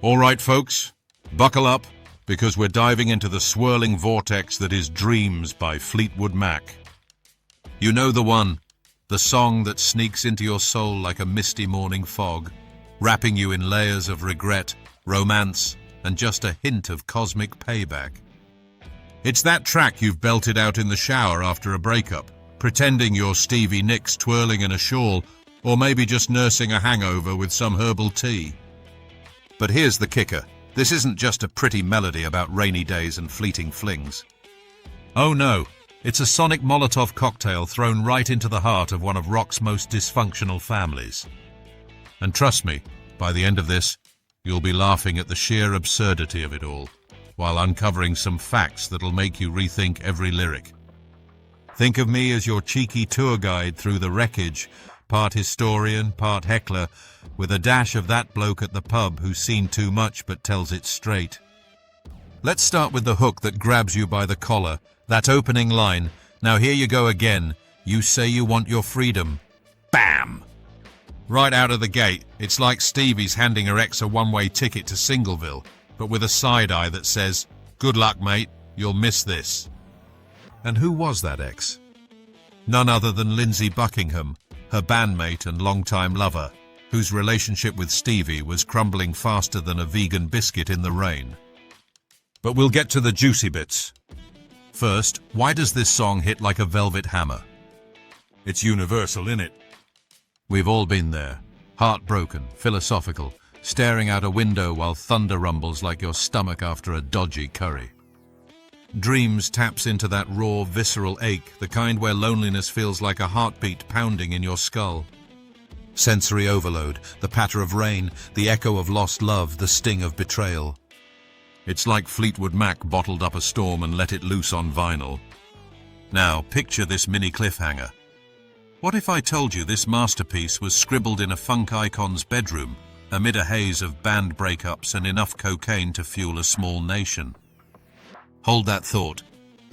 All right, folks, buckle up, because we're diving into the swirling vortex that is Dreams by Fleetwood Mac. You know the one, the song that sneaks into your soul like a misty morning fog, wrapping you in layers of regret, romance, and just a hint of cosmic payback. It's that track you've belted out in the shower after a breakup, pretending you're Stevie Nicks twirling in a shawl, or maybe just nursing a hangover with some herbal tea. But here's the kicker. This isn't just a pretty melody about rainy days and fleeting flings. Oh no, it's a sonic Molotov cocktail thrown right into the heart of one of rock's most dysfunctional families. And trust me, by the end of this, you'll be laughing at the sheer absurdity of it all, while uncovering some facts that'll make you rethink every lyric. Think of me as your cheeky tour guide through the wreckage, part historian, part heckler, with a dash of that bloke at the pub who's seen too much but tells it straight. Let's start with the hook that grabs you by the collar, that opening line, "Now here you go again, you say you want your freedom." Bam! Right out of the gate, it's like Stevie's handing her ex a one-way ticket to Singleville, but with a side eye that says, "Good luck, mate, you'll miss this." And who was that ex? None other than Lindsey Buckingham, her bandmate and longtime lover, whose relationship with Stevie was crumbling faster than a vegan biscuit in the rain. But we'll get to the juicy bits. First, why does this song hit like a velvet hammer? It's universal, innit? We've all been there, heartbroken, philosophical, staring out a window while thunder rumbles like your stomach after a dodgy curry. Dreams taps into that raw, visceral ache, the kind where loneliness feels like a heartbeat pounding in your skull. Sensory overload, the patter of rain, the echo of lost love, the sting of betrayal. It's like Fleetwood Mac bottled up a storm and let it loose on vinyl. Now, picture this mini cliffhanger. What if I told you this masterpiece was scribbled in a funk icon's bedroom, amid a haze of band breakups and enough cocaine to fuel a small nation? Hold that thought.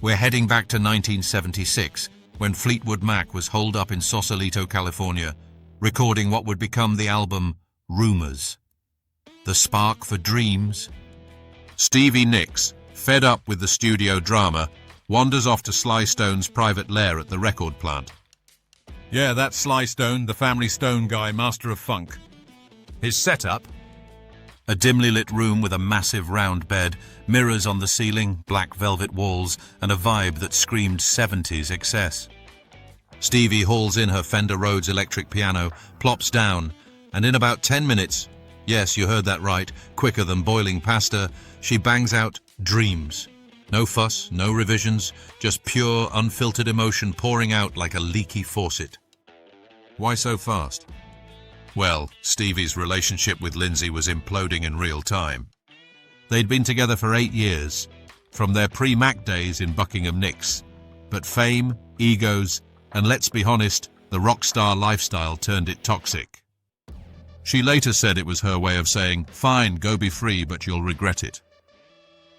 We're heading back to 1976, when Fleetwood Mac was holed up in Sausalito, California, recording what would become the album Rumours. The spark for Dreams? Stevie Nicks, fed up with the studio drama, wanders off to Sly Stone's private lair at the record plant. Yeah, that's Sly Stone, the Family Stone guy, master of funk. His setup? A dimly lit room with a massive round bed, mirrors on the ceiling, black velvet walls, and a vibe that screamed 70s excess. Stevie hauls in her Fender Rhodes electric piano, plops down, and in about 10 minutes, yes, you heard that right, quicker than boiling pasta, she bangs out Dreams. No fuss, no revisions, just pure, unfiltered emotion pouring out like a leaky faucet. Why so fast? Well, Stevie's relationship with Lindsey was imploding in real time. They'd been together for 8 years, from their pre-Mac days in Buckingham Nicks. But fame, egos, and let's be honest, the rock star lifestyle turned it toxic. She later said it was her way of saying, "Fine, go be free, but you'll regret it."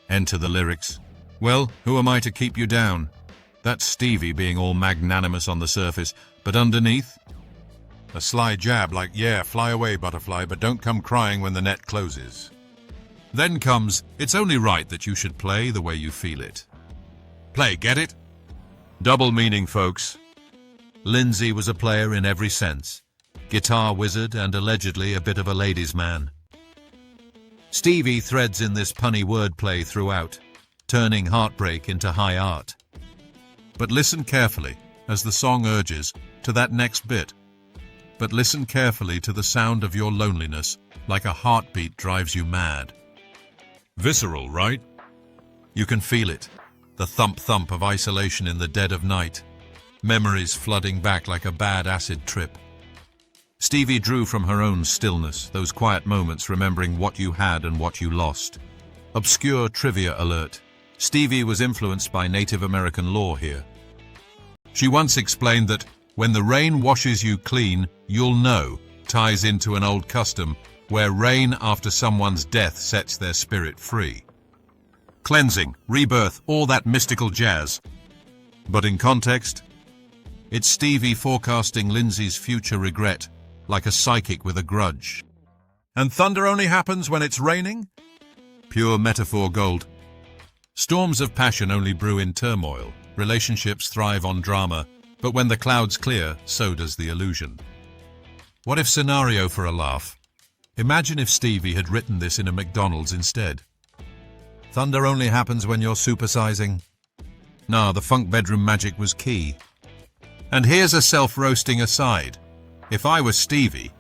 Enter the lyrics. Well, who am I to keep you down? That's Stevie being all magnanimous on the surface, but underneath? A sly jab like, "Yeah, fly away, butterfly, but don't come crying when the net closes." Then comes, "It's only right that you should play the way you feel it." Play, get it? Double meaning, folks. Lindsey was a player in every sense. Guitar wizard and allegedly a bit of a ladies' man. Stevie threads in this punny wordplay throughout, turning heartbreak into high art. But listen carefully, as the song urges, to that next bit. But listen carefully to the sound of your loneliness, like a heartbeat drives you mad. Visceral, right? You can feel it, the thump-thump of isolation in the dead of night, memories flooding back like a bad acid trip. Stevie drew from her own stillness, those quiet moments remembering what you had and what you lost. Obscure trivia alert. Stevie was influenced by Native American law here. She once explained that, "When the rain washes you clean, you'll know," ties into an old custom where rain after someone's death sets their spirit free. Cleansing, rebirth, all that mystical jazz. But in context, it's Stevie forecasting Lindsey's future regret, like a psychic with a grudge. And thunder only happens when it's raining? Pure metaphor gold. Storms of passion only brew in turmoil. Relationships thrive on drama, but when the clouds clear, so does the illusion. What if scenario for a laugh? Imagine if Stevie had written this in a McDonald's instead. Thunder only happens when you're supersizing. Nah, the funk bedroom magic was key. And here's a self-roasting aside. If I was Stevie,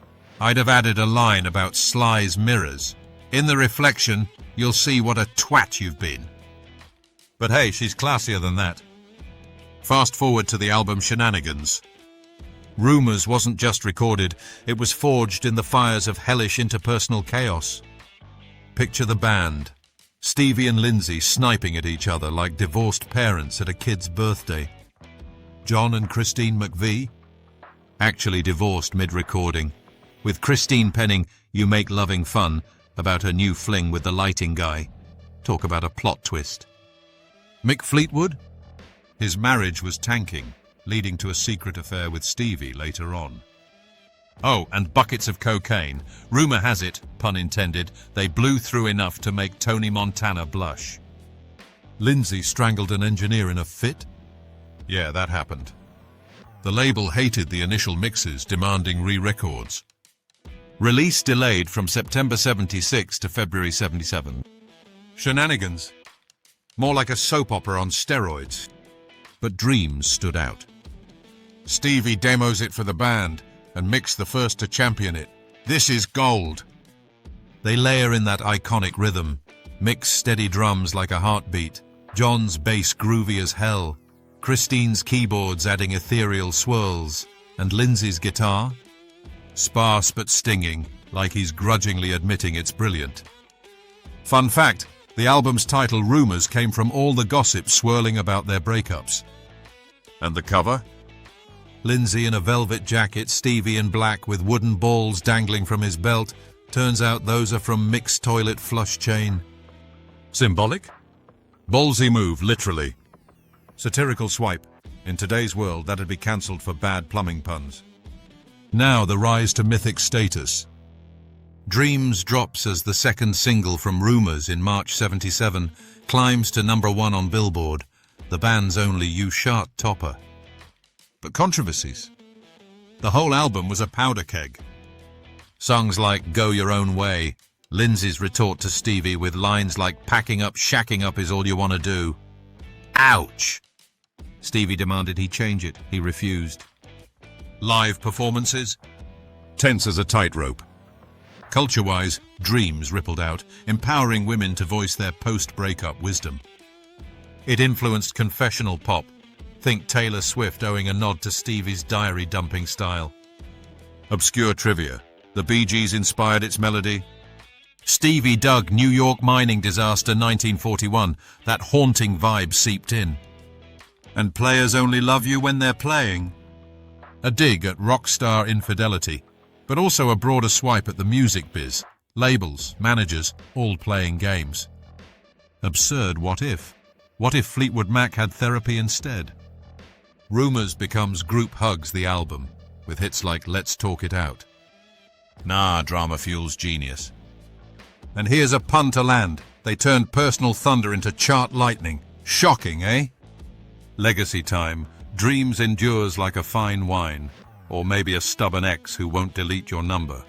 I'd have added a line about Sly's mirrors. In the reflection, you'll see what a twat you've been. But hey, she's classier than that. Fast forward to the album Shenanigans. Rumours wasn't just recorded, it was forged in the fires of hellish interpersonal chaos. Picture the band. Stevie and Lindsay sniping at each other like divorced parents at a kid's birthday. John and Christine McVie? Actually divorced mid-recording, with Christine penning "You Make Loving Fun" about her new fling with the lighting guy. Talk about a plot twist. Mick Fleetwood? His marriage was tanking, leading to a secret affair with Stevie later on. Oh, and buckets of cocaine. Rumour has it, pun intended, they blew through enough to make Tony Montana blush. Lindsay strangled an engineer in a fit? Yeah, that happened. The label hated the initial mixes, demanding re-records. Release delayed from September 76 to February 77. Shenanigans. More like a soap opera on steroids. But Dreams stood out. Stevie demos it for the band, and Mick's the first to champion it. This is gold. They layer in that iconic rhythm. Mick's steady drums like a heartbeat. John's bass groovy as hell. Christine's keyboards adding ethereal swirls. And Lindsay's guitar? Sparse but stinging, like he's grudgingly admitting it's brilliant. Fun fact, the album's title Rumours came from all the gossip swirling about their breakups. And the cover? Lindsay in a velvet jacket, Stevie in black with wooden balls dangling from his belt. Turns out those are from Mick's toilet flush chain. Symbolic? Ballsy move, literally. Satirical swipe. In today's world, that'd be cancelled for bad plumbing puns. Now the rise to mythic status. Dreams drops as the second single from Rumours in March 77, climbs to #1 on Billboard, the band's only U-chart topper. But Controversies? The whole album was a powder keg. Songs like Go Your Own Way, Lindsay's retort to Stevie with lines like packing up, shacking up is all you want to do. Ouch! Stevie demanded he change it. He refused. Live performances? Tense as a tightrope. Culture-wise, Dreams rippled out, empowering women to voice their post-breakup wisdom. It influenced confessional pop. Think Taylor Swift owing a nod to Stevie's diary-dumping style. Obscure trivia. The Bee Gees inspired its melody. Stevie dug New York mining disaster 1941. That haunting vibe seeped in. And players only love you when they're playing. A dig at rock star infidelity, but also a broader swipe at the music biz. Labels, managers, all playing games. Absurd what if? What if Fleetwood Mac had therapy instead? Rumours becomes Group Hugs the album, with hits like Let's Talk It Out. Nah, drama fuels genius. And here's a pun to land. They turned personal thunder into chart lightning. Shocking, eh? Legacy time. Dreams endures like a fine wine, or maybe a stubborn ex who won't delete your number.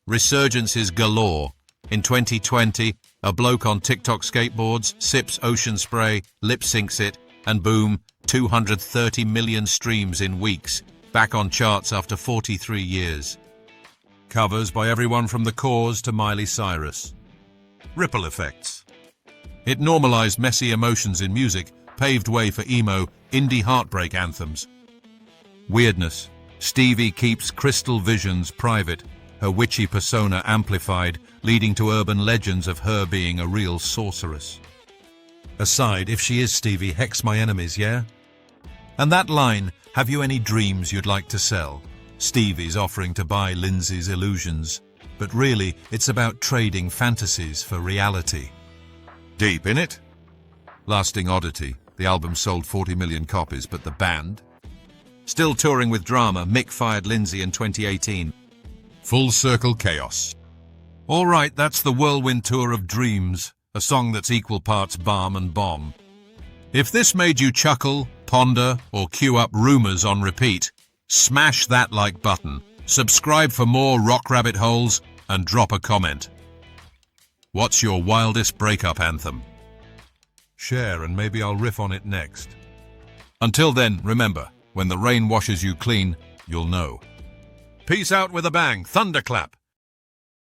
Resurgences galore. In 2020, a bloke on TikTok skateboards, sips ocean spray, lip syncs it, and boom, 230 million streams in weeks, back on charts after 43 years. Covers by everyone from The Cause to Miley Cyrus. Ripple effects. It normalized messy emotions in music, paved way for emo, indie heartbreak anthems. Weirdness. Stevie keeps crystal visions private, her witchy persona amplified, leading to urban legends of her being a real sorceress. Aside, if she is Stevie, hex my enemies, yeah? And that line, have you any dreams you'd like to sell? Stevie's offering to buy Lindsay's illusions, but really it's about trading fantasies for reality. Deep in it? Lasting oddity. The album sold 40 million copies, but the band? Still touring with drama, Mick fired Lindsay in 2018. Full circle chaos. All right, that's the whirlwind tour of Dreams, a song that's equal parts balm and bomb. If this made you chuckle, ponder, or queue up Rumours on repeat, smash that like button, subscribe for more rock rabbit holes, and drop a comment. What's your wildest breakup anthem? Share and maybe I'll riff on it next. Until then, remember, when the rain washes you clean, you'll know. Peace out with a bang, thunderclap.